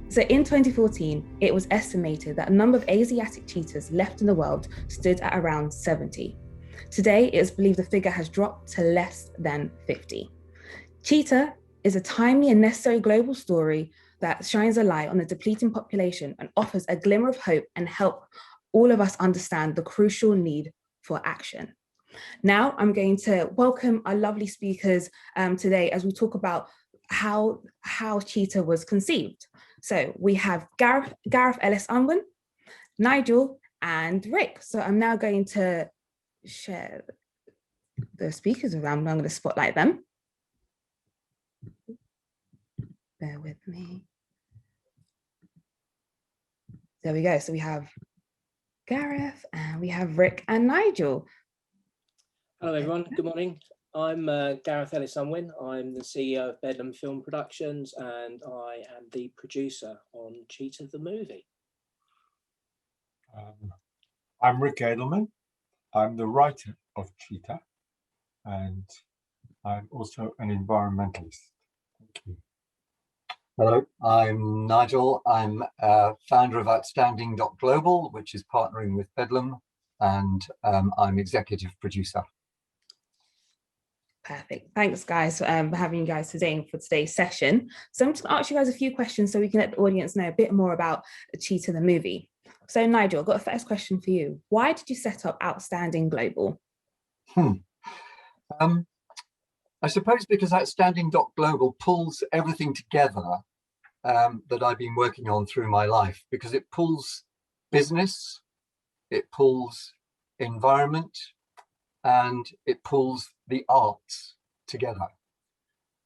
So in 2014, it was estimated that the number of Asiatic cheetahs left in the world stood at around 70. Today, it is believed the figure has dropped to less than 50. Cheetah is a timely and necessary global story that shines a light on the depleting population and offers a glimmer of hope and help all of us understand the crucial need for action. Now, I'm going to welcome our lovely speakers today as we talk about how Cheetah was conceived. So we have Gareth Ellis Unwin, Nigel, and Rick. So I'm now going to share the speakers around. I'm going to spotlight them. Bear with me. There we go. So we have Gareth and we have Rick and Nigel. Hello everyone, good morning. I'm Gareth Ellis Unwin. I'm the CEO of Bedlam Film Productions and I am the producer on Cheetah The Movie. I'm Rick Edelman. I'm the writer of Cheetah and I'm also an environmentalist. Thank you. Hello, I'm Nigel. I'm founder of Outstanding.Global, which is partnering with Bedlam, and I'm executive producer. Perfect. Thanks, guys, for having you guys today for today's session. So I'm just going to ask you guys a few questions so we can let the audience know a bit more about Cheetah the movie. So Nigel, I've got a first question for you. Why did you set up Outstanding Global? I suppose because Outstanding.Global pulls everything together that I've been working on through my life, because it pulls business, it pulls environment, and it pulls the arts together.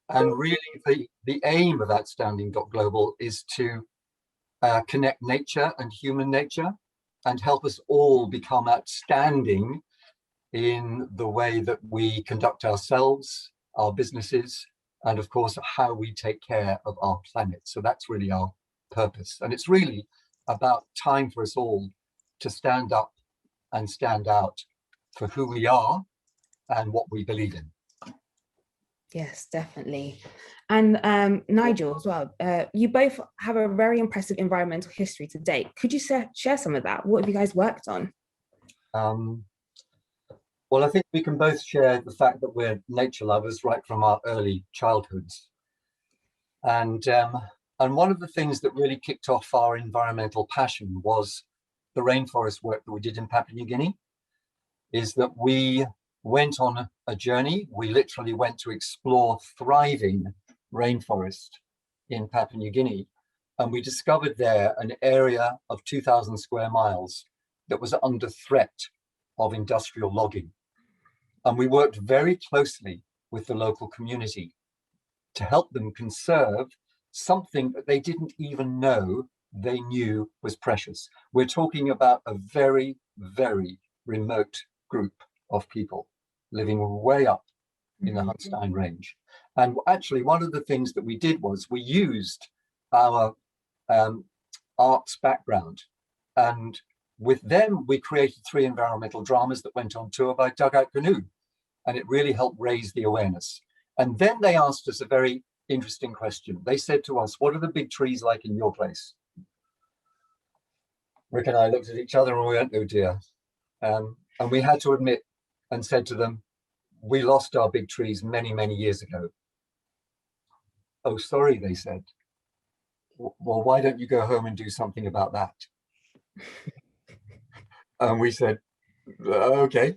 And really the aim of Outstanding.Global is to connect nature and human nature and help us all become outstanding in the way that we conduct ourselves, our businesses, and of course, how we take care of our planet. So that's really our purpose. And it's really about time for us all to stand up and stand out for who we are and what we believe in. Yes, definitely. And Nigel as well, you both have a very impressive environmental history to date. Could you share some of that? What have you guys worked on? Well, I think we can both share the fact that we're nature lovers right from our early childhoods. And one of the things that really kicked off our environmental passion was the rainforest work that we did in Papua New Guinea, is that we went on a journey. We literally went to explore thriving rainforest in Papua New Guinea. And we discovered there an area of 2,000 square miles that was under threat of industrial logging. And we worked very closely with the local community to help them conserve something that they didn't even know they knew was precious. We're talking about a very, very remote group of people living way up in the Hunstein Range. And actually, one of the things that we did was we used our arts background, and with them, we created 3 environmental dramas that went on tour by Dugout Canoe, and it really helped raise the awareness. And then they asked us a very interesting question. They said to us, what are the big trees like in your place? Rick and I looked at each other and we went, oh dear. And we had to admit and said to them, we lost our big trees many, many years ago. Oh, sorry, they said. Well, why don't you go home and do something about that? And we said, okay,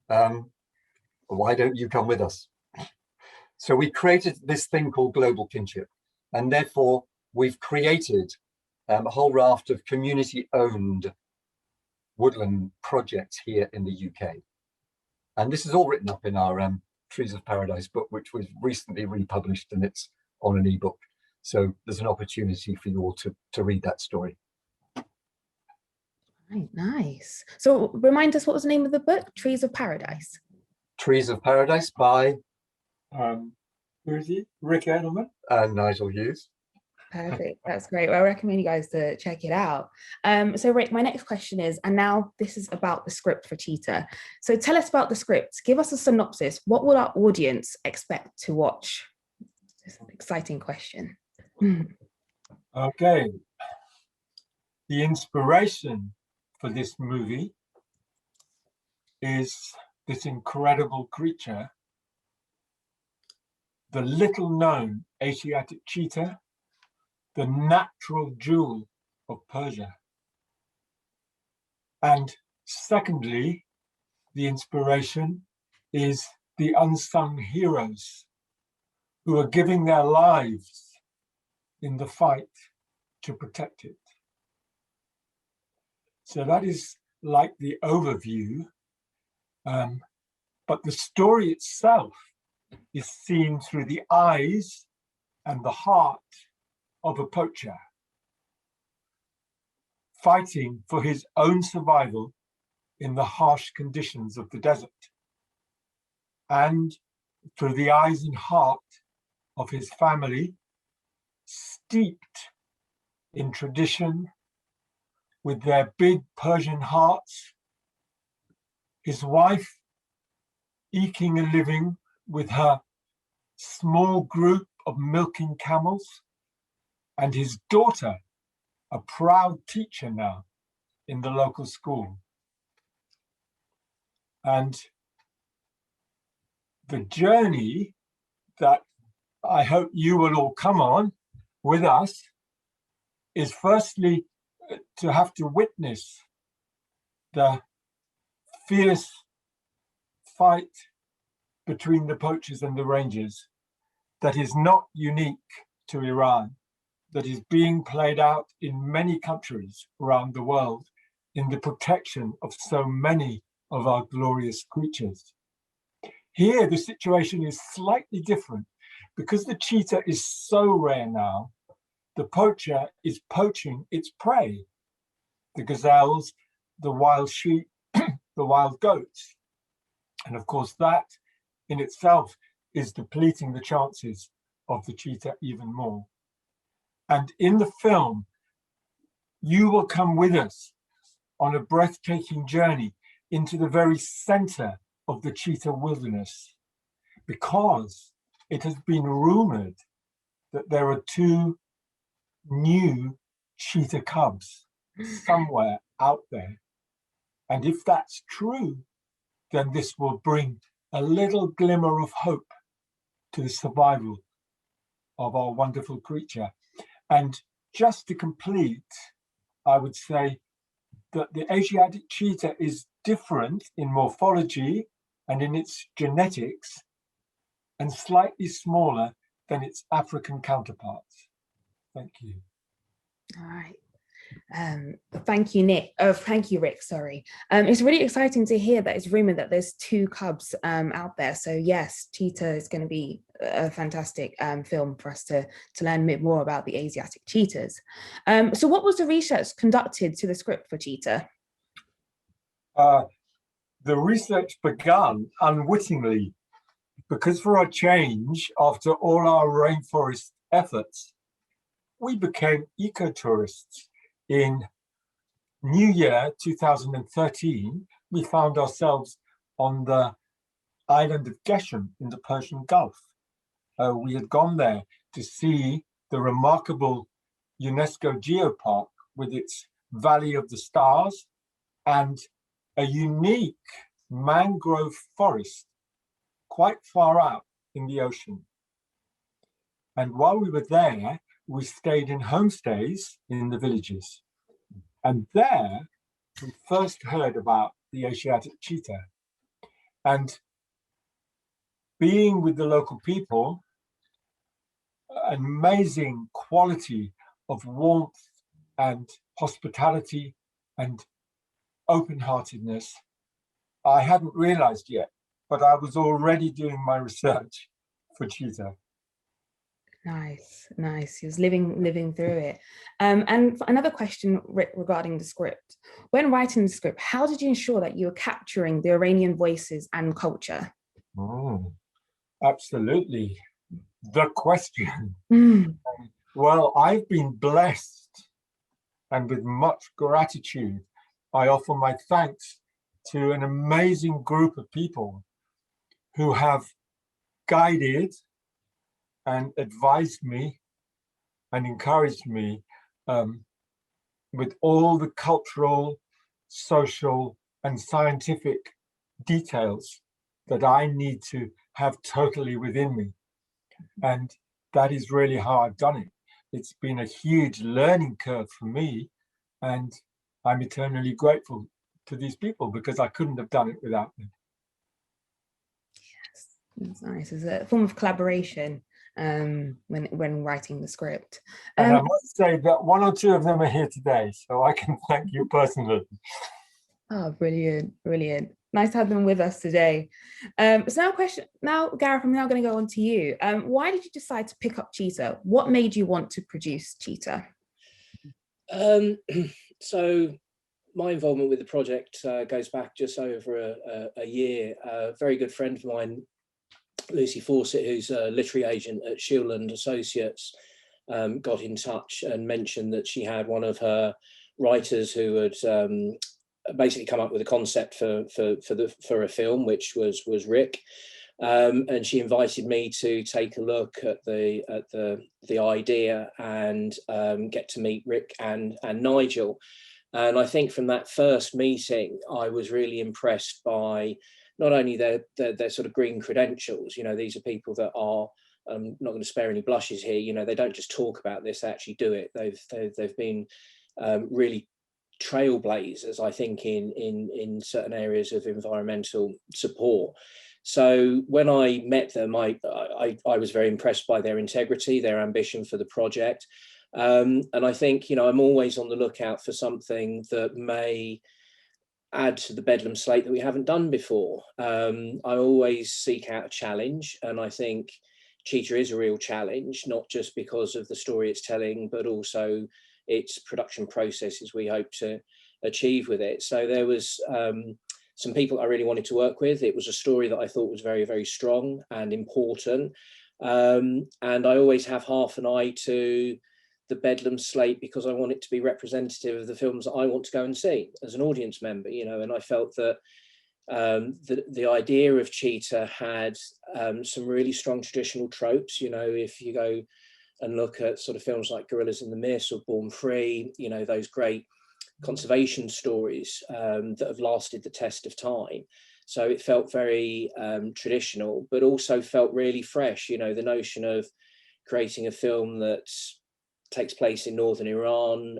why don't you come with us? So we created this thing called Global Kinship. And therefore, we've created a whole raft of community-owned woodland projects here in the UK. And this is all written up in our Trees of Paradise book, which was recently republished, and it's on an ebook. So there's an opportunity for you all to read that story. Right, nice. So remind us, what was the name of the book? Trees of Paradise. Trees of Paradise by who is he? Rick Edelman and Nigel Hughes. Perfect. That's great. Well, I recommend you guys to check it out. So Rick, my next question is, and now this is about the script for Cheetah. So tell us about the script. Give us a synopsis. What will our audience expect to watch? It's an exciting question. Okay. The inspiration for this movie is this incredible creature, the little known Asiatic cheetah, the natural jewel of Persia. And secondly, the inspiration is the unsung heroes who are giving their lives in the fight to protect it. So that is like the overview, but the story itself is seen through the eyes and the heart of a poacher, fighting for his own survival in the harsh conditions of the desert, and through the eyes and heart of his family, steeped in tradition, with their big Persian hearts, his wife eking a living with her small group of milking camels, and his daughter, a proud teacher now in the local school. And the journey that I hope you will all come on with us is firstly to have to witness the fierce fight between the poachers and the rangers that is not unique to Iran, that is being played out in many countries around the world in the protection of so many of our glorious creatures. Here, the situation is slightly different because the cheetah is so rare now. The poacher is poaching its prey, the gazelles, the wild sheep, the wild goats. And of course, that in itself is depleting the chances of the cheetah even more. And in the film, you will come with us on a breathtaking journey into the very center of the cheetah wilderness, because it has been rumored that there are two new cheetah cubs somewhere out there. And if that's true, then this will bring a little glimmer of hope to the survival of our wonderful creature. And just to complete, I would say that the Asiatic cheetah is different in morphology and in its genetics, and slightly smaller than its African counterparts. Thank you. All right. Thank you, Nick. Oh, thank you, Rick. Sorry. It's really exciting to hear that it's rumored that there's two cubs out there. So yes, Cheetah is going to be a fantastic film for us to learn a bit more about the Asiatic cheetahs. So what was the research conducted to the script for Cheetah? The research began unwittingly because, for a change, after all our rainforest efforts, we became eco-tourists. In New Year 2013, we found ourselves on the island of Geshem in the Persian Gulf. We had gone there to see the remarkable UNESCO Geopark with its Valley of the Stars and a unique mangrove forest quite far out in the ocean. And while we were there, we stayed in homestays in the villages. And there we first heard about the Asiatic cheetah. And being with the local people, an amazing quality of warmth and hospitality and open-heartedness I hadn't realized yet, but I was already doing my research for Cheetah. Nice. He was living through it. And another question regarding the script. When writing the script, how did you ensure that you were capturing the Iranian voices and culture? Absolutely. The question. Well, I've been blessed, and with much gratitude, I offer my thanks to an amazing group of people who have guided and advised me and encouraged me with all the cultural, social, and scientific details that I need to have totally within me. And that is really how I've done it. It's been a huge learning curve for me, and I'm eternally grateful to these people because I couldn't have done it without them. Yes, that's nice. It's a form of collaboration when writing the script. And I must say that one or two of them are here today, so I can thank you personally. Oh, brilliant, brilliant. Nice to have them with us today. So now, Gareth, I'm now going to go on to you. Why did you decide to pick up Cheetah? What made you want to produce Cheetah? So my involvement with the project goes back just over a year. A very good friend of mine, Lucy Fawcett, who's a literary agent at Shieldland Associates, got in touch and mentioned that she had one of her writers who had basically come up with a concept for a film, which was Rick, and she invited me to take a look at the idea and get to meet Rick and Nigel. And I think from that first meeting, I was really impressed by not only their sort of green credentials. You know, these are people that are, I'm not going to spare any blushes here. You know, they don't just talk about this; they actually do it. They've been really trailblazers, I think, in certain areas of environmental support. So when I met them, I was very impressed by their integrity, their ambition for the project. And I think, you know, I'm always on the lookout for something that may add to the Bedlam slate that we haven't done before. I always seek out a challenge, and I think Cheetah is a real challenge, not just because of the story it's telling, but also its production processes we hope to achieve with it. So there was some people I really wanted to work with. It was a story that I thought was very, very strong and important. And I always have half an eye to the Bedlam slate because I want it to be representative of the films that I want to go and see as an audience member, you know. And I felt that the idea of Cheetah had some really strong traditional tropes. You know, if you go and look at sort of films like Gorillas in the Mist or Born Free, you know, those great conservation stories that have lasted the test of time. So it felt very traditional, but also felt really fresh. You know, the notion of creating a film that takes place in northern Iran,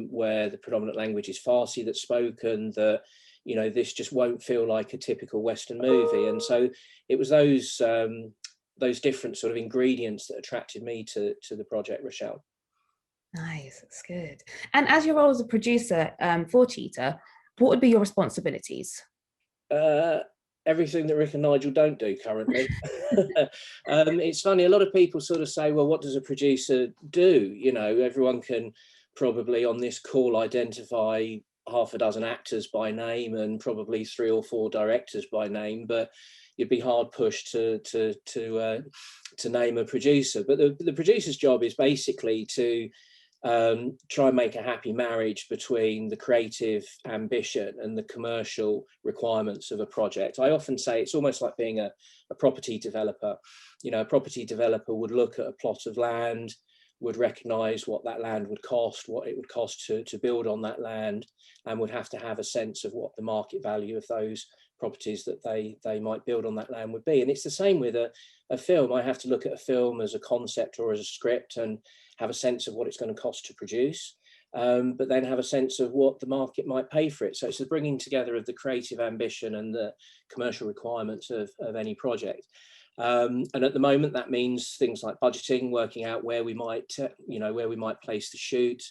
where the predominant language is Farsi that's spoken, that, you know, this just won't feel like a typical Western movie. And so it was those different sort of ingredients that attracted me to the project, Rochelle. Nice, that's good. And as your role as a producer for Cheetah, what would be your responsibilities? Everything that Rick and Nigel don't do currently. It's funny, a lot of people sort of say, well, what does a producer do? You know, everyone can probably on this call identify half a dozen actors by name and probably 3 or 4 directors by name, but you'd be hard pushed to name a producer. But the producer's job is basically to try and make a happy marriage between the creative ambition and the commercial requirements of a project. I often say it's almost like being a property developer. You know, a property developer would look at a plot of land, would recognize what that land would cost, what it would cost to build on that land, and would have to have a sense of what the market value of those properties that they might build on that land would be. And it's the same with a film. I have to look at a film as a concept or as a script and have a sense of what it's going to cost to produce, but then have a sense of what the market might pay for it. So it's the bringing together of the creative ambition and the commercial requirements of any project. And at the moment, that means things like budgeting, working out where we might, where we might place the shoot,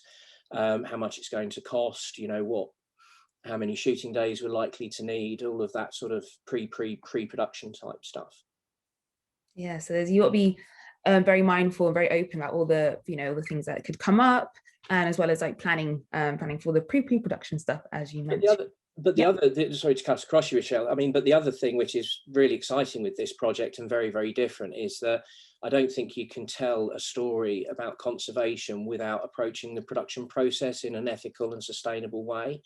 how much it's going to cost, you know, how many shooting days we're likely to need, all of that sort of pre-production type stuff. Yeah, so you got to be very mindful and very open about all the, you know, the things that could come up, and as well as like planning for the pre-production stuff, as you mentioned. Sorry to cut across you, Rochelle. I mean, but the other thing which is really exciting with this project and very, very different is that I don't think you can tell a story about conservation without approaching the production process in an ethical and sustainable way.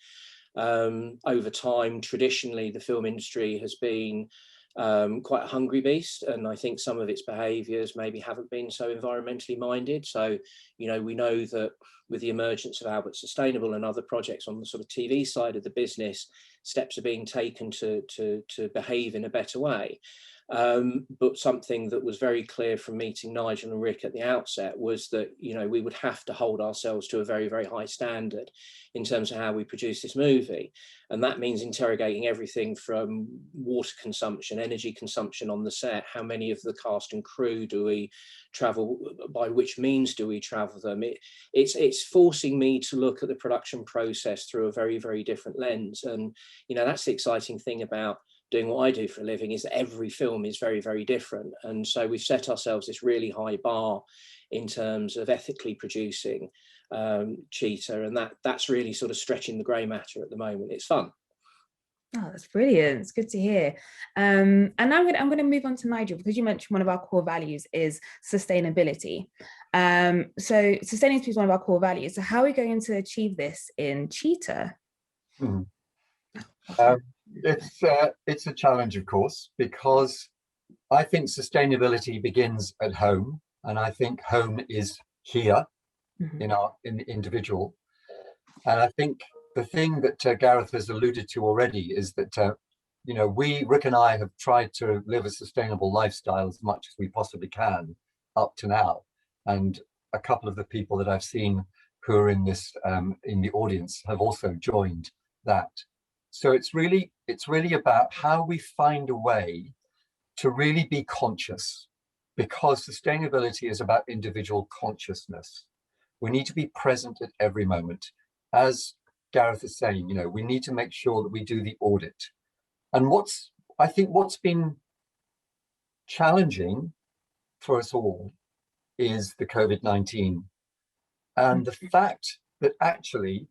Over time, traditionally, the film industry has been quite a hungry beast, and I think some of its behaviours maybe haven't been so environmentally minded. So, you know, we know that with the emergence of Albert Sustainable and other projects on the sort of TV side of the business, steps are being taken to behave in a better way. But something that was very clear from meeting Nigel and Rick at the outset was that, you know, we would have to hold ourselves to a very, very high standard in terms of how we produce this movie. And that means interrogating everything from water consumption, energy consumption on the set, how many of the cast and crew do we travel, by which means do we travel them? It's forcing me to look at the production process through a very, very different lens. And, you know, that's the exciting thing about doing what I do for a living, is that every film is very, very different. And so we've set ourselves this really high bar in terms of ethically producing Cheetah, and that's really sort of stretching the grey matter at the moment. It's fun. Oh, that's brilliant. It's good to hear. And now I'm going to move on to Nigel, because you mentioned one of our core values is sustainability. So sustainability is one of our core values. So how are we going to achieve this in Cheetah? It's a challenge, of course, because I think sustainability begins at home, and I think home is here in the individual. And I think the thing that Gareth has alluded to already is that you know, Rick and I have tried to live a sustainable lifestyle as much as we possibly can up to now, and a couple of the people that I've seen who are in this in the audience have also joined that. So it's really about how we find a way to really be conscious, because sustainability is about individual consciousness. We need to be present at every moment. As Gareth is saying, you know, we need to make sure that we do the audit. And I think what's been challenging for us all is the COVID-19. And the fact that actually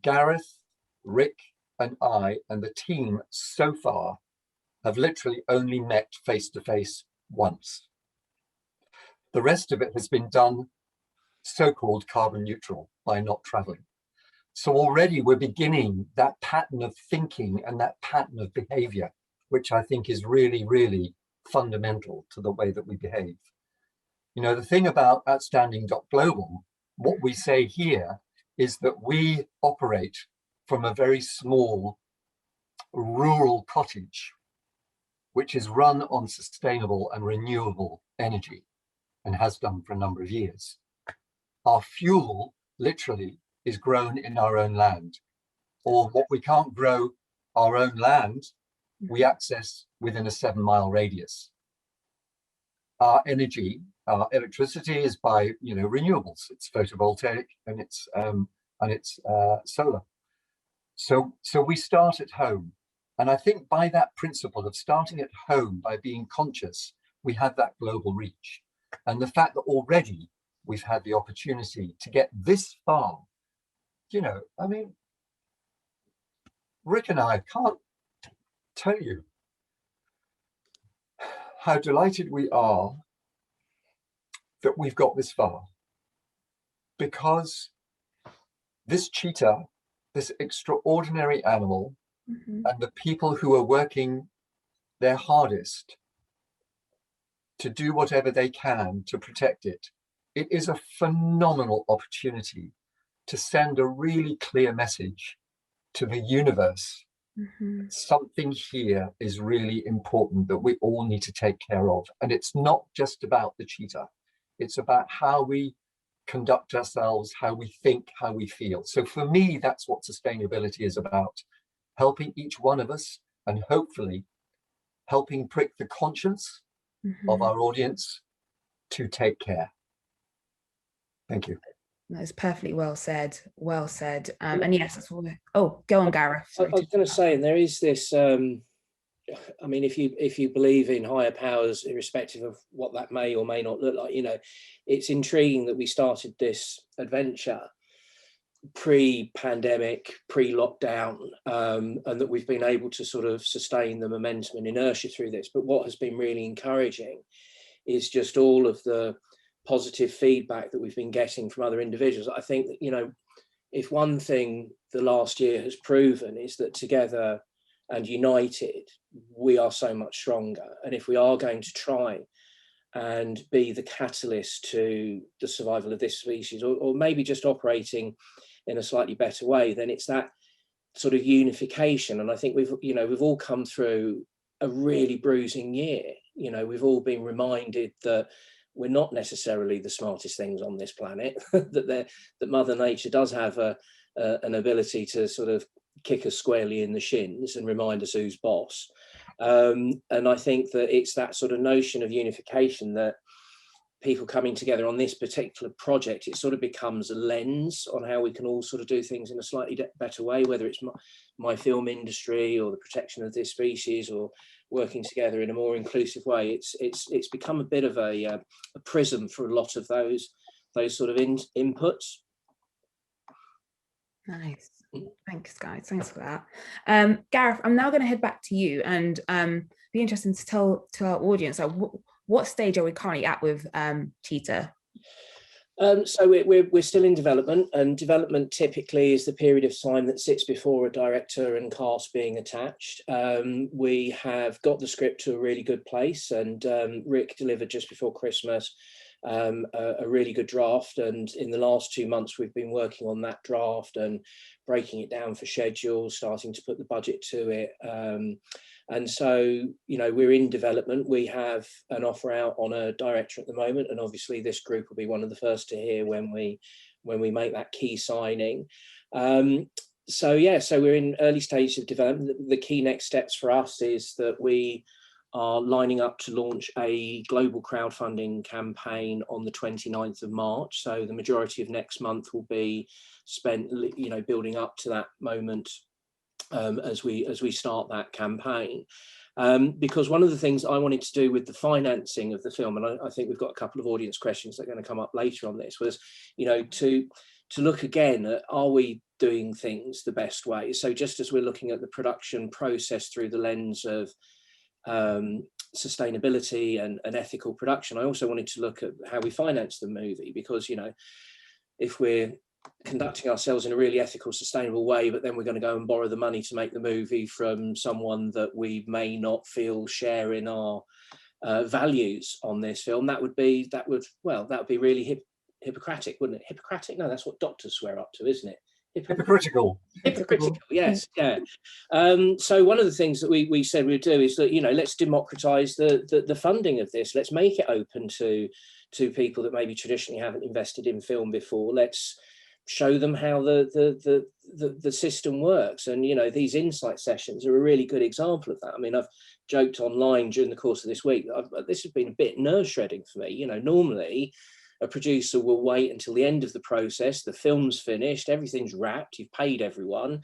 Gareth, Rick, and I and the team so far have literally only met face to face once. The rest of it has been done so-called carbon neutral by not traveling. So already we're beginning that pattern of thinking and that pattern of behavior, which I think is really, really fundamental to the way that we behave. You know, the thing about Outstanding.Global, what we say here is that we operate from a very small rural cottage, which is run on sustainable and renewable energy and has done for a number of years. Our fuel literally is grown in our own land, or what we can't grow our own land, we access within a 7-mile radius. Our energy, our electricity is by, you know, renewables. It's photovoltaic and it's solar. So we start at home. And I think by that principle of starting at home, by being conscious, we have that global reach. And the fact that already we've had the opportunity to get this far, you know, I mean, Rick and I can't tell you how delighted we are that we've got this far, because this cheetah, this extraordinary animal, and the people who are working their hardest to do whatever they can to protect it, it is a phenomenal opportunity to send a really clear message to the universe. Something here is really important that we all need to take care of. And it's not just about the cheetah. It's about how we conduct ourselves, how we think, how we feel. So for me, that's what sustainability is about. Helping each one of us, and hopefully helping prick the conscience of our audience to take care. Thank you. That's perfectly well said. Well said. And yes, that's all. Oh, go on, Gareth. I was going to say, and there is this. I mean, if you believe in higher powers, irrespective of what that may or may not look like, you know, it's intriguing that we started this adventure pre-pandemic, pre-lockdown, and that we've been able to sort of sustain the momentum and inertia through this. But what has been really encouraging is just all of the positive feedback that we've been getting from other individuals. I think that, you know, if one thing the last year has proven is that together and united, we are so much stronger. And if we are going to try and be the catalyst to the survival of this species, or maybe just operating in a slightly better way, then it's that sort of unification. And I think we've all come through a really bruising year. We've all been reminded that we're not necessarily the smartest things on this planet, that Mother Nature does have an ability to sort of kick us squarely in the shins and remind us who's boss. And I think that it's that sort of notion of unification that people coming together on this particular project, it sort of becomes a lens on how we can all sort of do things in a slightly better way, whether it's my film industry or the protection of this species, or working together in a more inclusive way. It's become a bit of a prism for a lot of those sort of inputs. Nice. Thanks, guys. Thanks for that. Gareth, I'm now going to head back to you and be interested to tell to our audience, what stage are we currently at with Cheetah? So we're still in development, and development typically is the period of time that sits before a director and cast being attached. We have got the script to a really good place, and Rick delivered just before Christmas a really good draft, and in the last 2 months we've been working on that draft and breaking it down for schedules, starting to put the budget to it, and so we're in development. We have an offer out on a director at the moment, and obviously this group will be one of the first to hear when we make that key signing. So we're in early stages of development. The key next steps for us is that we are lining up to launch a global crowdfunding campaign on the 29th of March. So the majority of next month will be spent, building up to that moment as we start that campaign. Because one of the things I wanted to do with the financing of the film, and I think we've got a couple of audience questions that are going to come up later on this, was, to look again at, are we doing things the best way? So just as we're looking at the production process through the lens of sustainability and ethical production, I also wanted to look at how we finance the movie, because if we're conducting ourselves in a really ethical, sustainable way, but then we're going to go and borrow the money to make the movie from someone that we may not feel share in our values on this film, that would be really Hippocratic, wouldn't it? Hippocratic? No, that's what doctors swear up to, isn't it? Hypocritical. Yes, yeah. So one of the things that we said we'd do is that let's democratize the funding of this. Let's make it open to people that maybe traditionally haven't invested in film before. Let's show them how the system works. And these insight sessions are a really good example of that. I mean, I've joked online during the course of this week, this has been a bit nerve-shredding for me. Normally a producer will wait until the end of the process, the film's finished, everything's wrapped, you've paid everyone,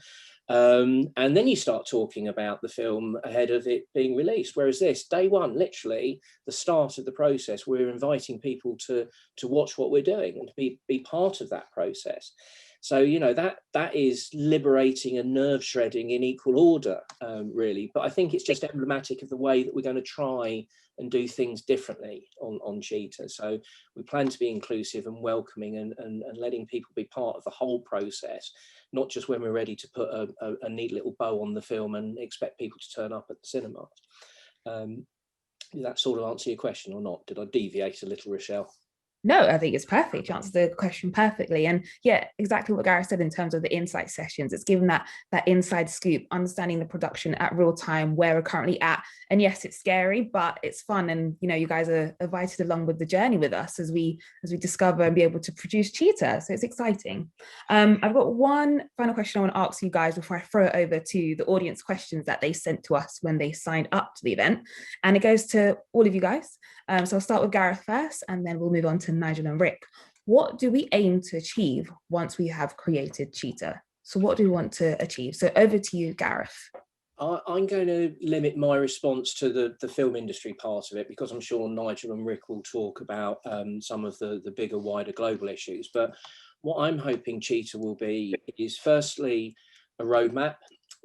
and then you start talking about the film ahead of it being released. Whereas this, day one, literally the start of the process, we're inviting people to watch what we're doing and to be part of that process. So that is liberating and nerve shredding in equal order, really. But I think it's just emblematic of the way that we're going to try and do things differently on Cheetah. So we plan to be inclusive and welcoming and letting people be part of the whole process, not just when we're ready to put a neat little bow on the film and expect people to turn up at the cinema. Did that sort of answer your question or not? Did I deviate a little, Rochelle? No, I think it's perfect. You answered the question perfectly. And yeah, exactly what Gareth said in terms of the insight sessions. It's given that inside scoop, understanding the production at real time, where we're currently at. And yes, it's scary, but it's fun. And you guys are invited along with the journey with us as we discover and be able to produce Cheetah. So it's exciting. I've got one final question I want to ask you guys before I throw it over to the audience questions that they sent to us when they signed up to the event. And it goes to all of you guys. So I'll start with Gareth first, and then we'll move on to Nigel and Rick. What do we aim to achieve once we have created Cheetah? So what do we want to achieve? So over to you, Gareth. I'm going to limit my response to the film industry part of it, because I'm sure Nigel and Rick will talk about some of the bigger, wider global issues. But what I'm hoping Cheetah will be is firstly a roadmap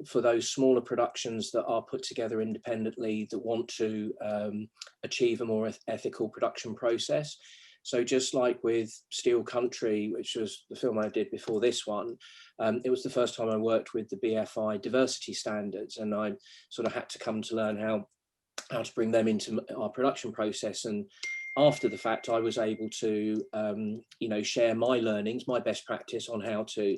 for those smaller productions that are put together independently that want to achieve a more ethical production process. So just like with Steel Country, which was the film I did before this one, it was the first time I worked with the BFI diversity standards, and I sort of had to come to learn how to bring them into our production process. And after the fact, I was able to, share my learnings, my best practice on how to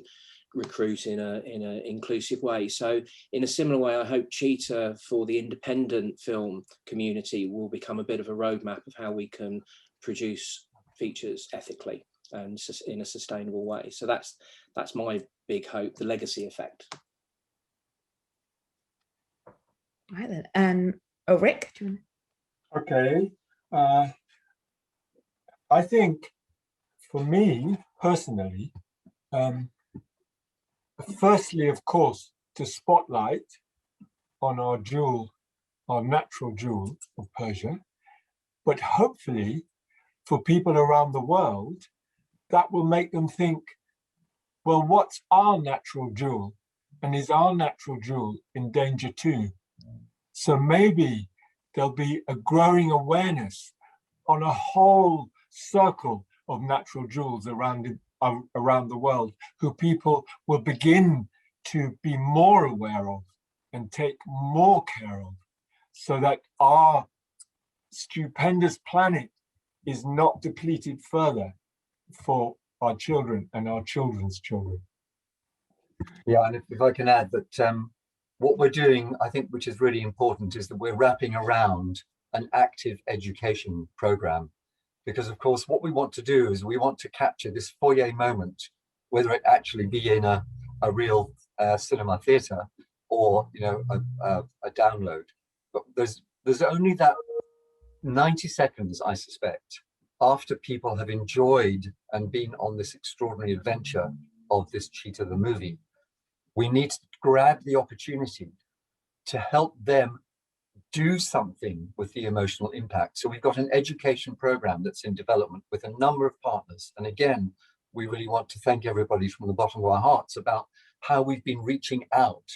recruit in a inclusive way. So in a similar way, I hope Cheetah for the independent film community will become a bit of a roadmap of how we can produce features ethically and in a sustainable way. So that's my big hope, the legacy effect. All right then. Rick, do you want Okay. I think for me personally, firstly, of course, to spotlight on our jewel, our natural jewel of Persia, but hopefully for people around the world, that will make them think, well, what's our natural jewel? And is our natural jewel in danger too? So maybe there'll be a growing awareness on a whole circle of natural jewels around the world, who people will begin to be more aware of and take more care of, so that our stupendous planet is not depleted further for our children and our children's children. Yeah, and if I can add that what we're doing, I think, which is really important, is that we're wrapping around an active education program. Because of course, what we want to do is we want to capture this foyer moment, whether it actually be in a real cinema theatre or a download. But there's only that 90 seconds, I suspect, after people have enjoyed and been on this extraordinary adventure of this Cheetah the Movie. We need to grab the opportunity to help them do something with the emotional impact. So we've got an education program that's in development with a number of partners. And again, we really want to thank everybody from the bottom of our hearts about how we've been reaching out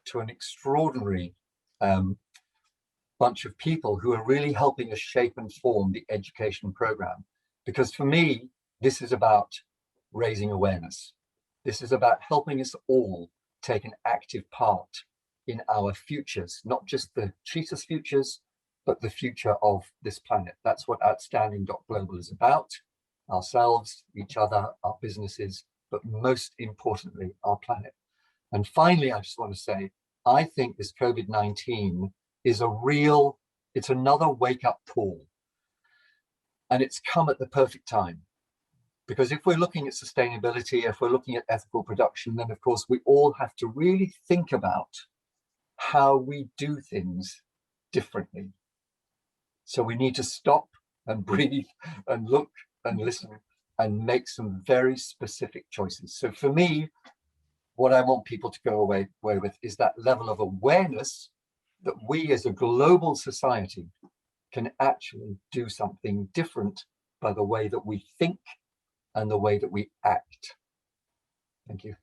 to an extraordinary bunch of people who are really helping us shape and form the education program. Because for me, this is about raising awareness. This is about helping us all take an active part in our futures, not just the Cheetah's futures, but the future of this planet. That's what Outstanding.Global is about. Ourselves, each other, our businesses, but most importantly, our planet. And finally, I just want to say, I think this COVID-19 is it's another wake-up call. And it's come at the perfect time. Because if we're looking at sustainability, if we're looking at ethical production, then of course we all have to really think about how we do things differently. So we need to stop and breathe and look and listen and make some very specific choices. So for me, what I want people to go away with is that level of awareness that we as a global society can actually do something different by the way that we think and the way that we act. Thank you.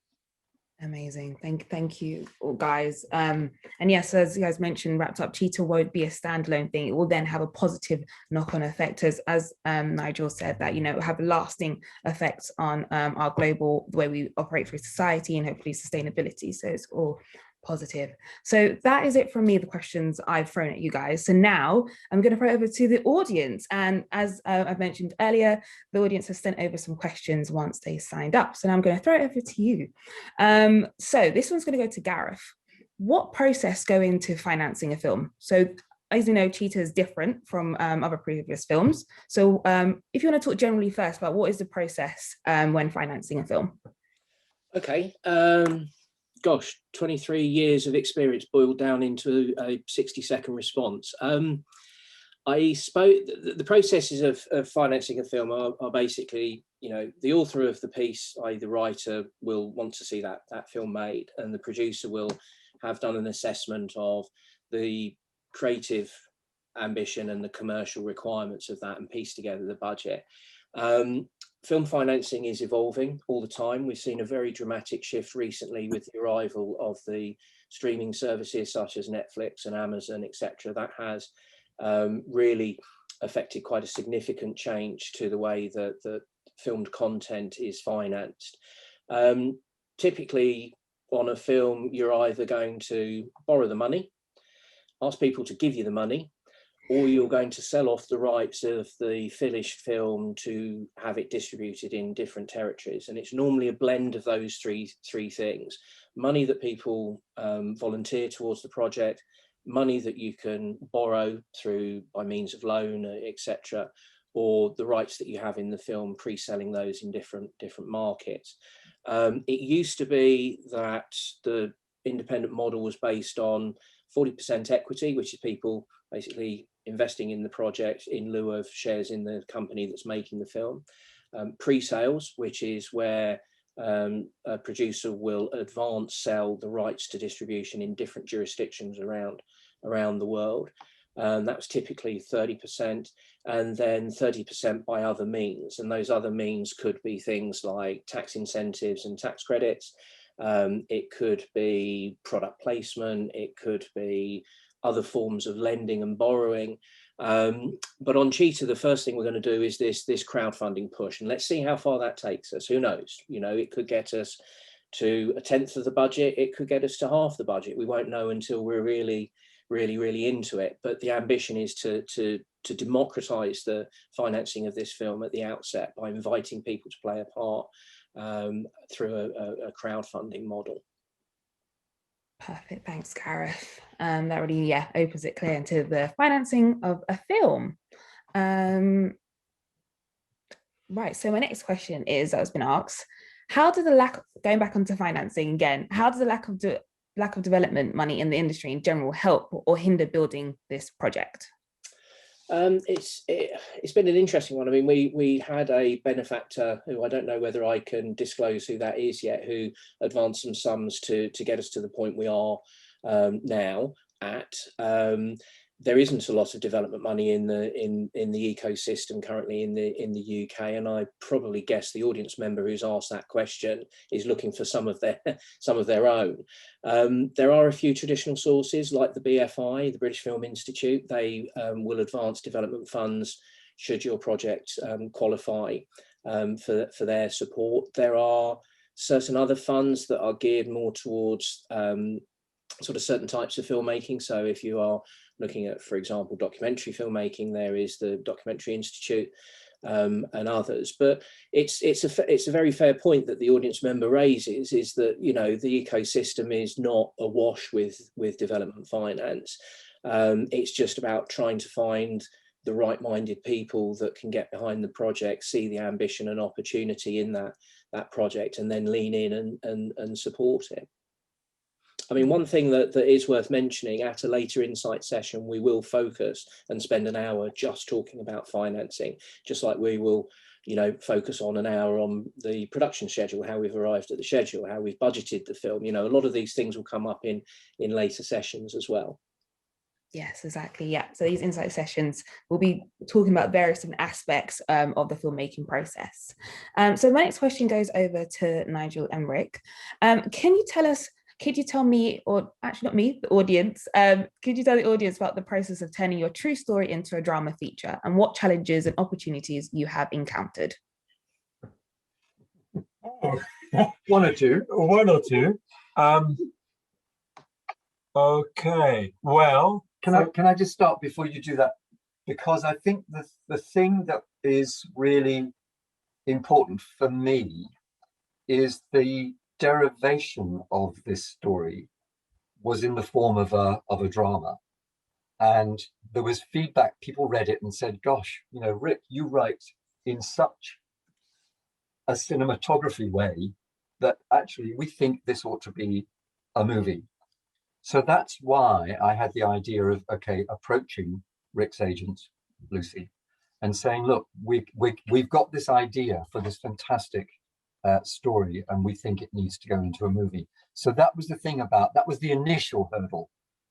Amazing. Thank you all, guys. And yes, as you guys mentioned, wrapped up, Cheetah won't be a standalone thing. It will then have a positive knock-on effect, as Nigel said, that have lasting effects on our global, the way we operate through society and hopefully sustainability. So it's all positive. So that is it from me, the questions I've thrown at you guys. So now I'm going to throw it over to the audience. And as I've mentioned earlier, the audience has sent over some questions once they signed up. So now I'm going to throw it over to you. So this one's going to go to Gareth. What process go into financing a film? So as you know, Cheetah is different from other previous films. So if you want to talk generally first about what is the process when financing a film? Okay. Gosh, 23 years of experience boiled down into a 60-second response. I spoke, the processes of financing a film are basically, the author of the piece, i.e. the writer, will want to see that film made, and the producer will have done an assessment of the creative ambition and the commercial requirements of that and piece together the budget. Film financing is evolving all the time. We've seen a very dramatic shift recently with the arrival of the streaming services such as Netflix and Amazon, etc. That has really affected quite a significant change to the way that the filmed content is financed. Typically on a film, you're either going to borrow the money, ask people to give you the money, or you're going to sell off the rights of the finished film to have it distributed in different territories. And it's normally a blend of those three things: money that people volunteer towards the project, money that you can borrow through by means of loan, etc., or the rights that you have in the film, pre-selling those in different markets. It used to be that the independent model was based on 40% equity, which is people basically investing in the project in lieu of shares in the company that's making the film. Pre-sales, which is where a producer will advance sell the rights to distribution in different jurisdictions around the world. That was typically 30%, and then 30% by other means. And those other means could be things like tax incentives and tax credits. It could be product placement. It could be other forms of lending and borrowing. But on Cheetah, the first thing we're going to do is this crowdfunding push, and let's see how far that takes us. Who knows? You know, it could get us to 1/10 of the budget. It could get us to half the budget. We won't know until we're really into it. But the ambition is to democratize the financing of this film at the outset by inviting people to play a part through a crowdfunding model. Perfect, thanks, Gareth. That really, opens it clear into the financing of a film. Right, so my next question is, that has been asked, how does going back onto financing again, how does the lack of development money in the industry in general help or hinder building this project? It's been an interesting one. I mean, we had a benefactor who, I don't know whether I can disclose who that is yet, who advanced some sums to get us to the point we are now at. There isn't a lot of development money in the ecosystem currently in the UK, and I probably guess the audience member who's asked that question is looking for some of their own. There are a few traditional sources like the BFI, the British Film Institute. They will advance development funds should your project qualify for their support. There are certain other funds that are geared more towards sort of certain types of filmmaking. So if you are looking at, for example, documentary filmmaking, there is the Documentary Institute and others. But it's a very fair point that the audience member raises, is that, you know, the ecosystem is not awash with development finance. It's just about trying to find the right-minded people that can get behind the project, see the ambition and opportunity in that project, and then lean in and support it. I mean, one thing that is worth mentioning, at a later insight session, we will focus and spend an hour just talking about financing, just like we will, you know, focus on an hour on the production schedule, how we've arrived at the schedule, how we've budgeted the film. You know, a lot of these things will come up in later sessions as well. Yes, exactly. Yeah. So these insight sessions will be talking about various different aspects of the filmmaking process. So my next question goes over to Nigel Emmerich. Could you tell me, or actually not me, the audience, could you tell the audience about the process of turning your true story into a drama feature, and what challenges and opportunities you have encountered? Oh, one or two. Okay, well, can I just start before you do that? Because I think the thing that is really important for me is the derivation of this story was in the form of a drama, and there was feedback. People read it and said, gosh, you know, Rick, you write in such a cinematography way that actually we think this ought to be a movie. So that's why I had the idea of, okay, approaching Rick's agent, Lucy, and saying, look, we've got this idea for this fantastic story, and we think it needs to go into a movie. So that was the thing that was the initial hurdle,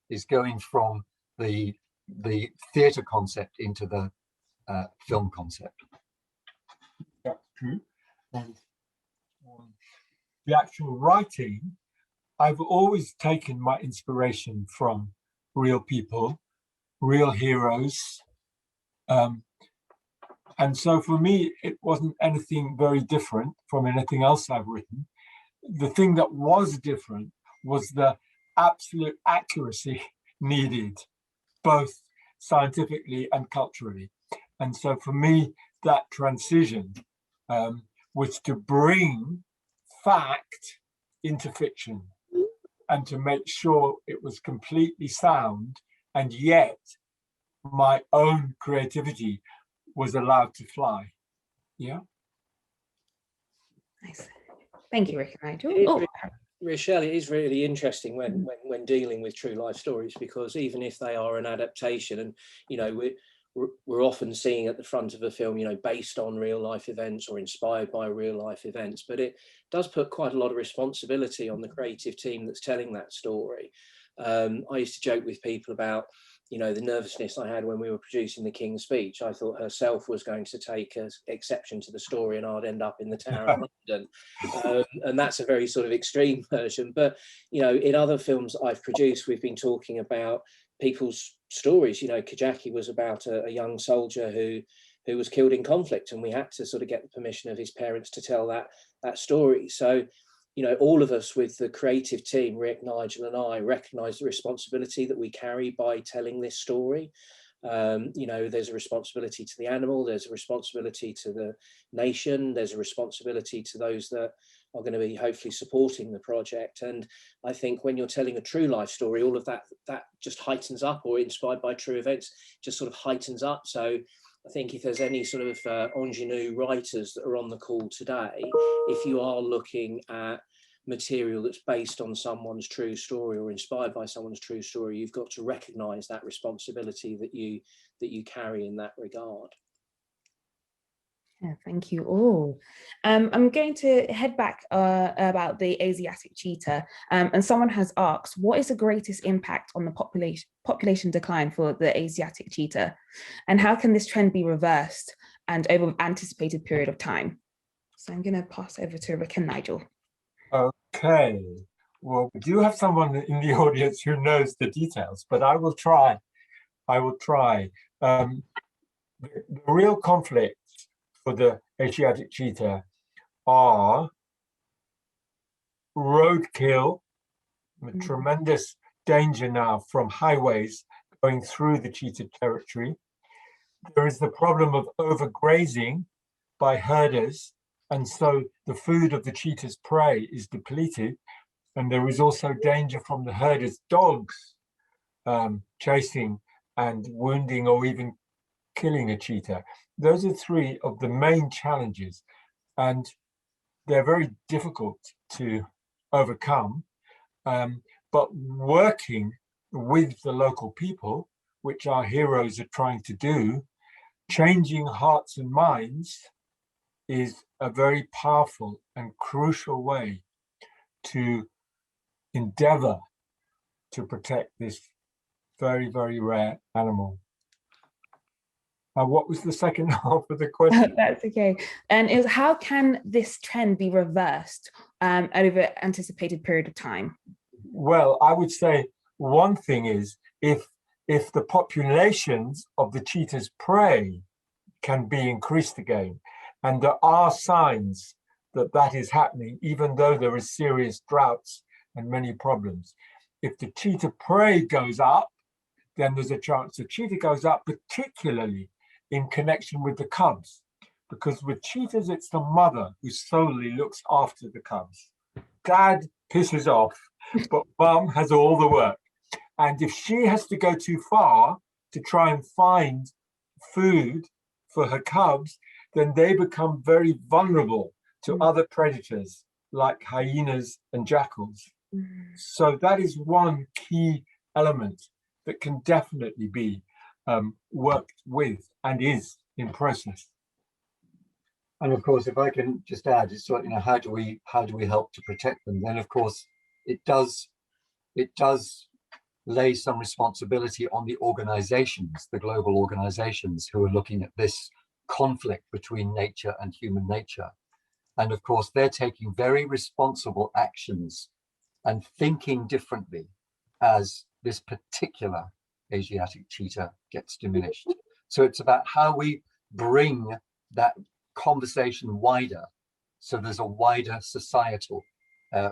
is going from the theatre concept into the film concept. That's true. And the actual writing, I've always taken my inspiration from real people, real heroes, And so for me, it wasn't anything very different from anything else I've written. The thing that was different was the absolute accuracy needed, both scientifically and culturally. And so for me, that transition was to bring fact into fiction and to make sure it was completely sound, and yet my own creativity was allowed to fly. Yeah. Nice. Thank you, Rick and Nigel. Rochelle, it is really interesting when dealing with true life stories, because even if they are an adaptation, and you know, we're often seeing at the front of a film, you know, based on real life events or inspired by real life events, but it does put quite a lot of responsibility on the creative team that's telling that story. I used to joke with people about, you know, the nervousness I had when we were producing the King's Speech. I thought herself was going to take exception to the story and I'd end up in the Tower of London. And that's a very sort of extreme version. But, you know, in other films I've produced, we've been talking about people's stories. You know, Kajaki was about a young soldier who was killed in conflict, and we had to sort of get the permission of his parents to tell that story. So, you know, all of us with the creative team, Rick, Nigel and I, recognise the responsibility that we carry by telling this story. You know, there's a responsibility to the animal, there's a responsibility to the nation, there's a responsibility to those that are going to be hopefully supporting the project. And I think when you're telling a true life story, all of that just heightens up, or inspired by true events, just sort of heightens up. So I think if there's any sort of ingenue writers that are on the call today, if you are looking at material that's based on someone's true story or inspired by someone's true story, you've got to recognise that responsibility that you carry in that regard. Yeah, thank you all. I'm going to head back about the Asiatic cheetah, and someone has asked, what is the greatest impact on the population decline for the Asiatic cheetah, and how can this trend be reversed and over an anticipated period of time? So I'm going to pass over to Rick and Nigel. Okay, well, we do have someone in the audience who knows the details, but I will try. The real conflict for the Asiatic cheetah are roadkill, tremendous danger now from highways going through the cheetah territory. There is the problem of overgrazing by herders, and so the food of the cheetah's prey is depleted. And there is also danger from the herders' dogs chasing and wounding or even killing a cheetah. Those are three of the main challenges, and they're very difficult to overcome. But working with the local people, which our heroes are trying to do, changing hearts and minds is a very powerful and crucial way to endeavor to protect this very, very rare animal. What was the second half of the question? That's okay. And is how can this trend be reversed over an anticipated period of time? Well, I would say one thing is if the populations of the cheetah's prey can be increased again, and there are signs that that is happening, even though there is serious droughts and many problems. If the cheetah prey goes up, then there's a chance the cheetah goes up, particularly in connection with the cubs, because with cheetahs, it's the mother who solely looks after the cubs. Dad pisses off, but mum has all the work. And if she has to go too far to try and find food for her cubs, then they become very vulnerable to other predators like hyenas and jackals. So that is one key element that can definitely be worked with and is in process. And of course, if I can just add, it's like, you know, how do we help to protect them? Then of course it does lay some responsibility on the organizations, the global organizations who are looking at this conflict between nature and human nature. And of course, they're taking very responsible actions and thinking differently as this particular Asiatic cheetah gets diminished. So it's about how we bring that conversation wider, so there's a wider societal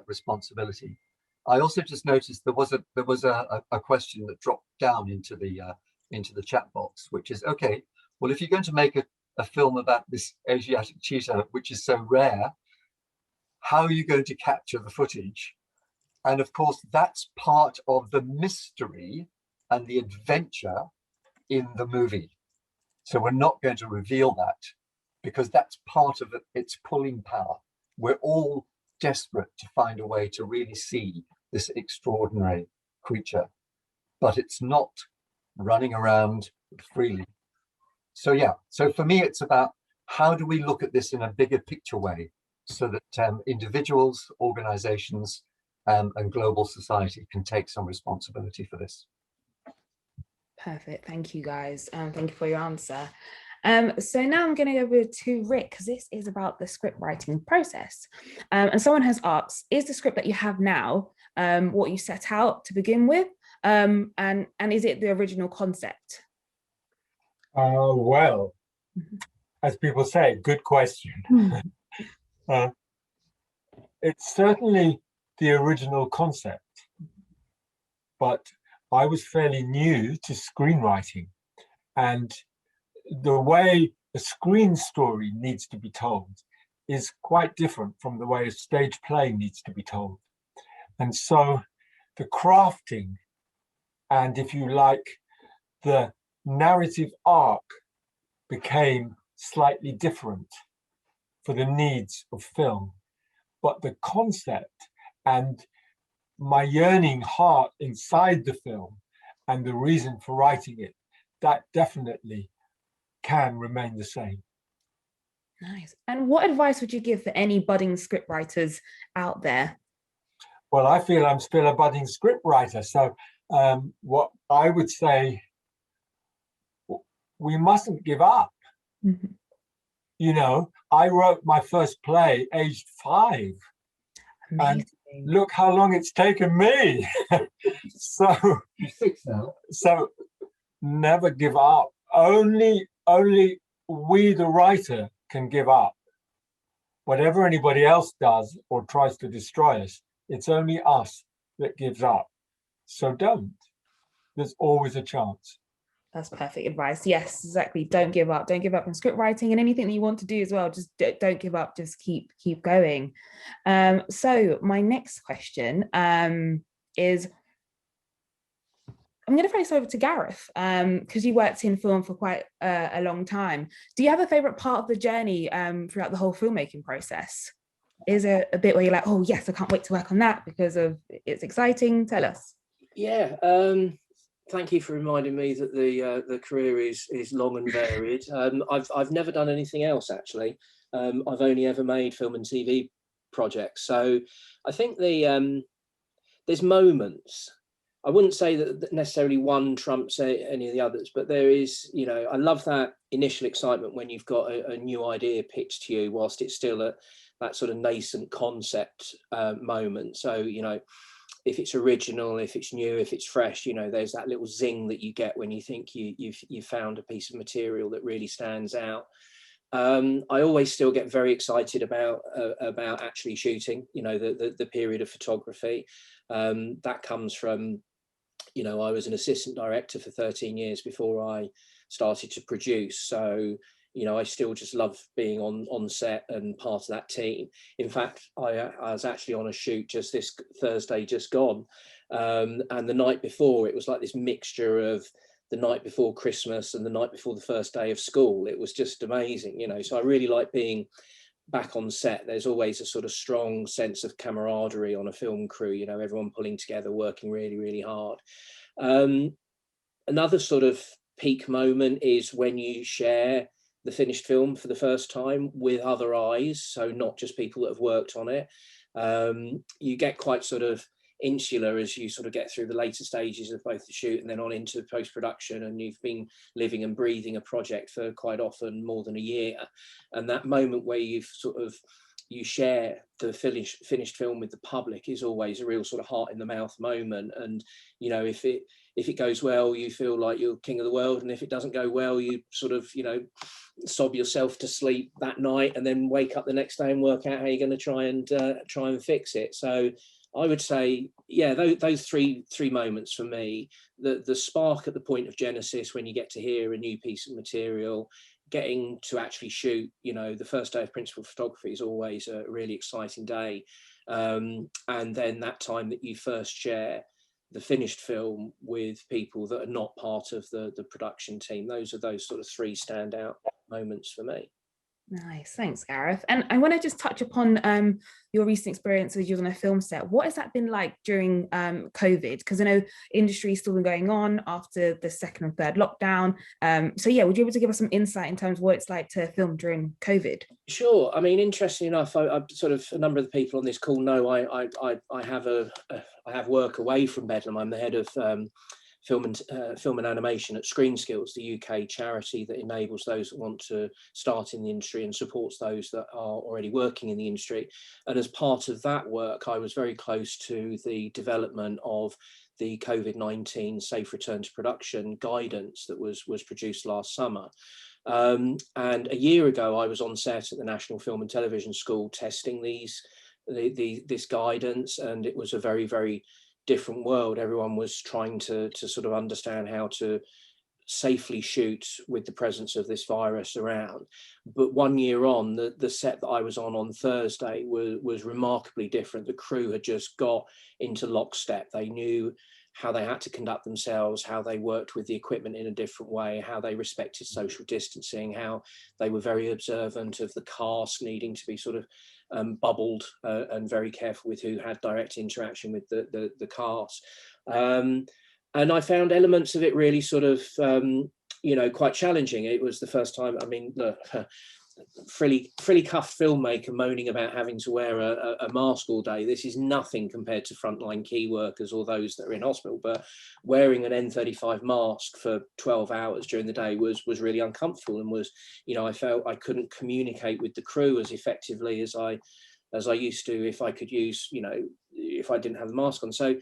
responsibility. I also just noticed there was a question that dropped down into the chat box, which is, okay, well, if you're going to make a film about this Asiatic cheetah, which is so rare, how are you going to capture the footage? And of course, that's part of the mystery and the adventure in the movie. So we're not going to reveal that, because that's part of its pulling power. We're all desperate to find a way to really see this extraordinary creature, but it's not running around freely. So yeah, so for me, it's about how do we look at this in a bigger picture way, so that individuals, organizations, and global society can take some responsibility for this. Perfect. Thank you, guys. Thank you for your answer. So now I'm going to go over to Rick, because this is about the script writing process. And someone has asked, is the script that you have now what you set out to begin with? And is it the original concept? Well, as people say, good question. It's certainly the original concept, but I was fairly new to screenwriting, and the way a screen story needs to be told is quite different from the way a stage play needs to be told. And so the crafting, and if you like, the narrative arc became slightly different for the needs of film. But the concept and my yearning heart inside the film and the reason for writing it, that definitely can remain the same. Nice. And what advice would you give for any budding script writers out there? Well, I feel I'm still a budding script writer. So what I would say, we mustn't give up. Mm-hmm. You know, I wrote my first play aged 5. Amazing. And look how long it's taken me. So You're 6 now. So never give up. Only we, the writer, can give up. Whatever anybody else does or tries to destroy us, it's only us that gives up. So don't. There's always a chance. That's perfect advice. Yes, exactly. Don't give up. Don't give up in script writing and anything that you want to do as well. Just don't give up. Just keep going. So my next question is, I'm going to throw this over to Gareth, because you worked in film for quite a long time. Do you have a favorite part of the journey throughout the whole filmmaking process? Is there a bit where you're like, oh yes, I can't wait to work on that because of it's exciting? Tell us. Yeah. Thank you for reminding me that the career is long and varied. I've never done anything else, actually. I've only ever made film and TV projects. So I think there's moments. I wouldn't say that necessarily one trumps any of the others, but there is, you know, I love that initial excitement when you've got a new idea pitched to you whilst it's still that sort of nascent concept moment. So, you know, if it's original, if it's new, if it's fresh, you know, there's that little zing that you get when you think you've found a piece of material that really stands out. I always still get very excited about actually shooting, you know, the period of photography. That comes from, you know, I was an assistant director for 13 years before I started to produce. So, you know, I still just love being on set and part of that team. In fact, I was actually on a shoot just this Thursday just gone. And the night before, it was like this mixture of the night before Christmas and the night before the first day of school. It was just amazing, you know. So I really like being back on set. There's always a sort of strong sense of camaraderie on a film crew, you know, everyone pulling together, working really, really hard. Another sort of peak moment is when you share the finished film for the first time with other eyes, so not just people that have worked on it. You get quite sort of insular as you sort of get through the later stages of both the shoot and then on into post-production, and you've been living and breathing a project for quite often more than a year. And that moment where you've sort of you share the finished film with the public is always a real sort of heart in the mouth moment. And you know, if it goes well, you feel like you're king of the world, and if it doesn't go well, you sort of, you know, sob yourself to sleep that night and then wake up the next day and work out how you're going to try and fix it. So I would say, yeah, those three moments for me, the spark at the point of genesis, when you get to hear a new piece of material, getting to actually shoot, you know, the first day of principal photography is always a really exciting day. And then that time that you first share the finished film with people that are not part of the production team, those sort of three standout moments for me. Nice, thanks, Gareth. And I want to just touch upon your recent experience as you on a film set. What has that been like during COVID? Because I know industry is still been going on after the second and third lockdown. So yeah, would you be able to give us some insight in terms of what it's like to film during COVID? Sure. I mean, interestingly enough, I sort of, a number of the people on this call know I have work away from Bedlam. I'm the head of film and animation at Screen Skills, the UK charity that enables those that want to start in the industry and supports those that are already working in the industry. And as part of that work, I was very close to the development of the COVID-19 safe return to production guidance that was produced last summer. And a year ago, I was on set at the National Film and Television School testing this guidance, and it was a very, very different world. Everyone was trying to sort of understand how to safely shoot with the presence of this virus around. But 1 year on, the set that I was on Thursday was remarkably different. The crew had just got into lockstep. They knew how they had to conduct themselves, how they worked with the equipment in a different way, how they respected social distancing, how they were very observant of the cast needing to be sort of bubbled and very careful with who had direct interaction with the cast. And I found elements of it really sort of, you know, quite challenging. It was the first time, I mean, look, frilly cuffed filmmaker moaning about having to wear a mask all day. This is nothing compared to frontline key workers or those that are in hospital, but wearing an N95 mask for 12 hours during the day was really uncomfortable, and was, you know, I felt I couldn't communicate with the crew as effectively as I used to if I could use, you know, if I didn't have the mask on. So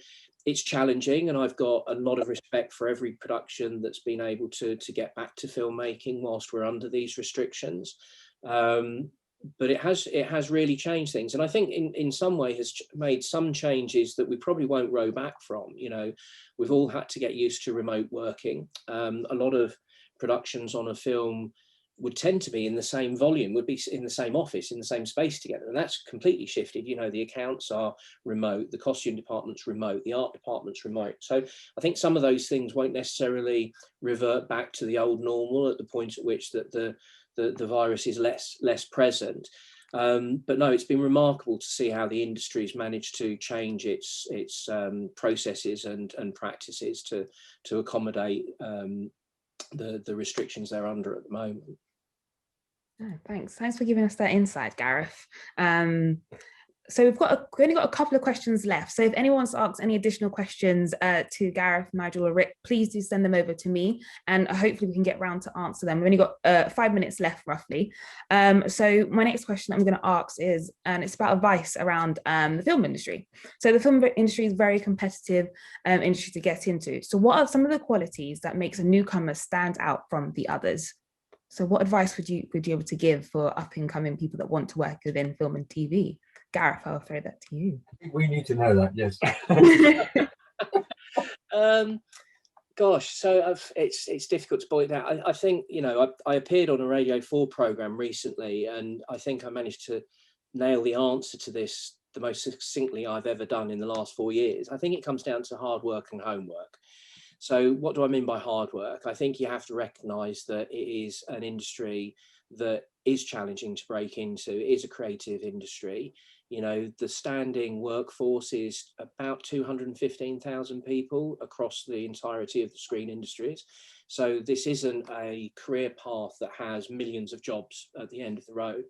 it's challenging, and I've got a lot of respect for every production that's been able to get back to filmmaking whilst we're under these restrictions. But it has really changed things, and I think in some way has made some changes that we probably won't row back from. You know, we've all had to get used to remote working. A lot of productions on a film would tend to be in the same volume, would be in the same office, in the same space together. And that's completely shifted. You know, the accounts are remote, the costume department's remote, the art department's remote. So I think some of those things won't necessarily revert back to the old normal at the point at which that the virus is less present. But no, it's been remarkable to see how the industry's managed to change its processes and practices to accommodate the restrictions they're under at the moment. Oh, thanks for giving us that insight, Gareth. So we've only got a couple of questions left. So if anyone wants to ask any additional questions to Gareth, Nigel, or Rick, please do send them over to me, and hopefully we can get round to answer them. We've only got 5 minutes left, roughly. So my next question I'm going to ask is, and it's about advice around the film industry. So the film industry is a very competitive industry to get into. So what are some of the qualities that makes a newcomer stand out from the others? So what advice would you be able to give for up and coming people that want to work within film and TV? Gareth, I'll throw that to you. We need to know that, yes. Gosh, so it's difficult to boil it down. I think, you know, I appeared on a Radio 4 programme recently, and I think I managed to nail the answer to this the most succinctly I've ever done in the last 4 years. I think it comes down to hard work and homework. So what do I mean by hard work? I think you have to recognise that it is an industry that is challenging to break into. It is a creative industry. You know, the standing workforce is about 215,000 people across the entirety of the screen industries. So this isn't a career path that has millions of jobs at the end of the road.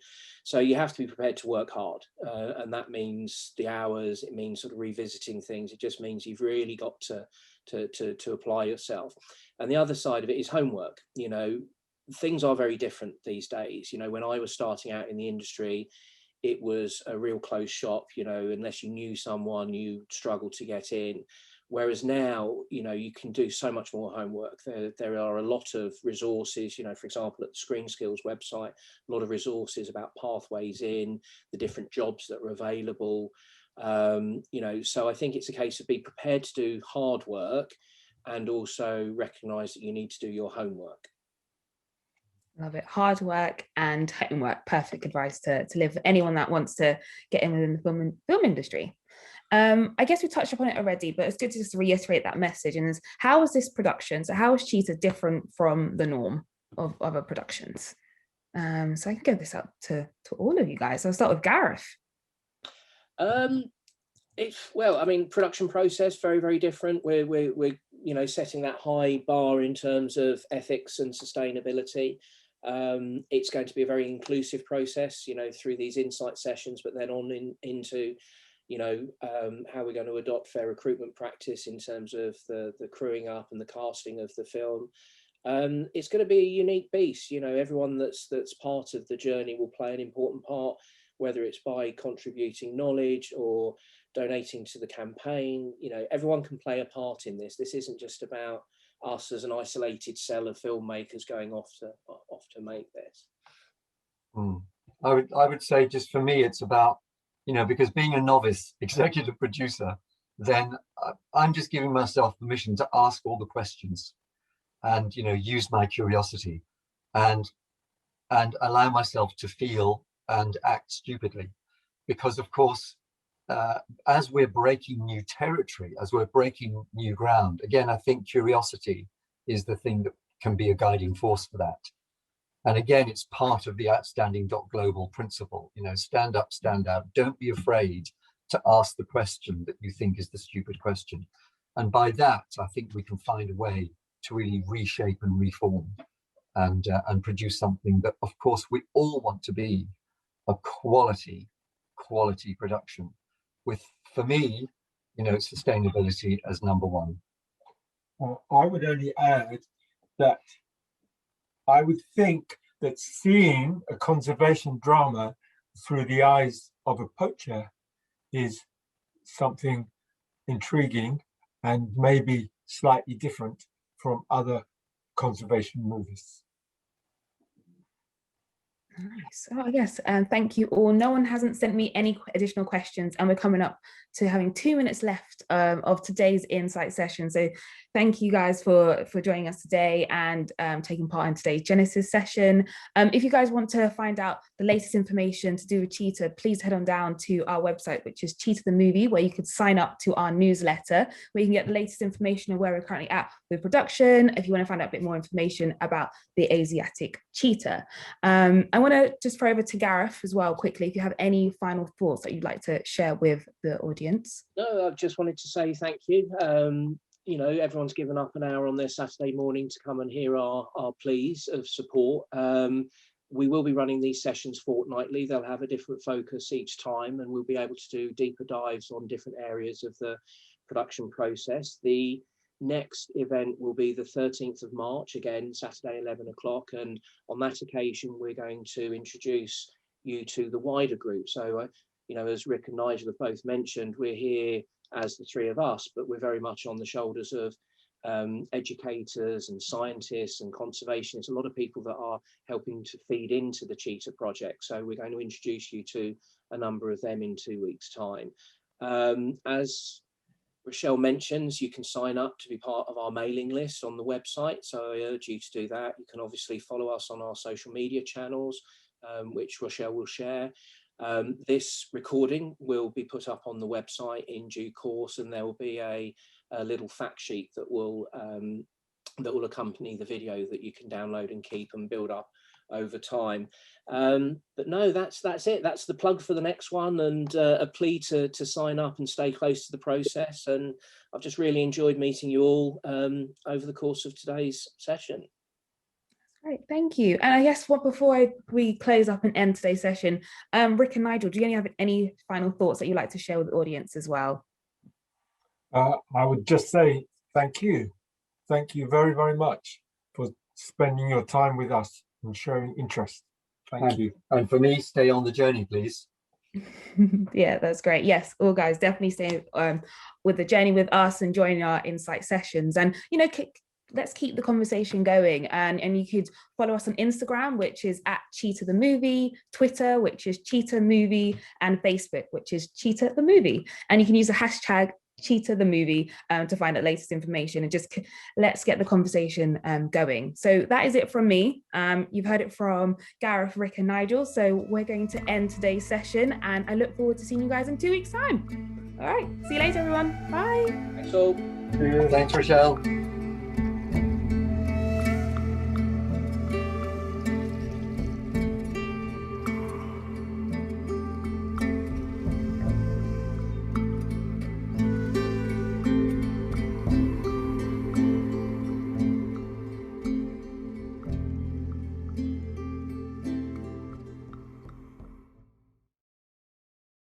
So you have to be prepared to work hard. And that means the hours, it means sort of revisiting things. It just means you've really got to apply yourself. And the other side of it is homework. You know, things are very different these days. You know, when I was starting out in the industry, it was a real closed shop, you know, unless you knew someone, you struggled to get in. Whereas now, you know, you can do so much more homework. There are a lot of resources, you know, for example, at the Screen Skills website, a lot of resources about pathways in, the different jobs that are available. You know, so I think it's a case of be prepared to do hard work and also recognise that you need to do your homework. Love it. Hard work and homework. Perfect advice to live for anyone that wants to get in within the film industry. I guess we touched upon it already, but it's good to just reiterate that message. And how is this production? So how is Cheetah different from the norm of other productions? So I can give this up to all of you guys. I'll start with Gareth. Well, I mean, production process, very, very different. We're you know, setting that high bar in terms of ethics and sustainability. It's going to be a very inclusive process, you know, through these insight sessions, but then on into, you know, how we're going to adopt fair recruitment practice in terms of the crewing up and the casting of the film. It's going to be a unique beast. You know, everyone that's part of the journey will play an important part, whether it's by contributing knowledge or donating to the campaign. You know, everyone can play a part in this. This isn't just about us as an isolated cell of filmmakers going off to make this. I would say, just for me, it's about, you know, because being a novice executive producer, then I'm just giving myself permission to ask all the questions and, you know, use my curiosity and allow myself to feel and act stupidly. Because of course, as we're breaking new territory, as we're breaking new ground, again, I think curiosity is the thing that can be a guiding force for that. And again, it's part of the outstanding .global principle, you know, stand up, stand out. Don't be afraid to ask the question that you think is the stupid question. And by that, I think we can find a way to really reshape and reform and produce something that, of course, we all want to be a quality production with, for me, you know, sustainability as number one. I would only add that I would think that seeing a conservation drama through the eyes of a poacher is something intriguing and maybe slightly different from other conservation movies. Nice. Oh, yes. And thank you all. No one hasn't sent me any additional questions, and we're coming up to having 2 minutes left of today's insight session. So thank you guys for joining us today and taking part in today's Genesis session. If you guys want to find out the latest information to do with Cheetah, please head on down to our website, which is Cheetah The Movie, where you could sign up to our newsletter, where you can get the latest information of where we're currently at with production, if you want to find out a bit more information about the Asiatic cheetah. I want to just throw over to Gareth as well quickly, if you have any final thoughts that you'd like to share with the audience. No, I just wanted to say thank you. You know, everyone's given up an hour on their Saturday morning to come and hear our pleas of support. We will be running these sessions fortnightly. They'll have a different focus each time, and we'll be able to do deeper dives on different areas of the production process. The next event will be the 13th of March, again, Saturday, 11 o'clock. And on that occasion, we're going to introduce you to the wider group. So, you know, as Rick and Nigel have both mentioned, we're here as the three of us, but we're very much on the shoulders of educators and scientists and conservationists, a lot of people that are helping to feed into the Cheetah project. So we're going to introduce you to a number of them in 2 weeks' time. As Rochelle mentions, you can sign up to be part of our mailing list on the website. So I urge you to do that. You can obviously follow us on our social media channels, which Rochelle will share. This recording will be put up on the website in due course, and there will be a little fact sheet that will accompany the video that you can download and keep and build up over time. But no, that's it. That's the plug for the next one, and a plea to sign up and stay close to the process. And I've just really enjoyed meeting you all over the course of today's session. Great, thank you. And I guess before we close up and end today's session, Rick and Nigel, do you have any final thoughts that you'd like to share with the audience as well? I would just say thank you. Thank you very, very much for spending your time with us and showing interest. Thank you. And for me, stay on the journey, please. Yeah, that's great. Yes, all guys, definitely stay with the journey with us and join our insight sessions. And let's keep the conversation going. And you could follow us on Instagram, which is at Cheetah the Movie, Twitter, which is Cheetah Movie, and Facebook, which is Cheetah the Movie. And you can use the hashtag Cheetah the Movie to find the latest information, and just let's get the conversation going. So that is it from me. You've heard it from Gareth, Rick, and Nigel. So we're going to end today's session, and I look forward to seeing you guys in 2 weeks' time. All right, see you later, everyone. Bye. Thanks all. Thanks, Rochelle.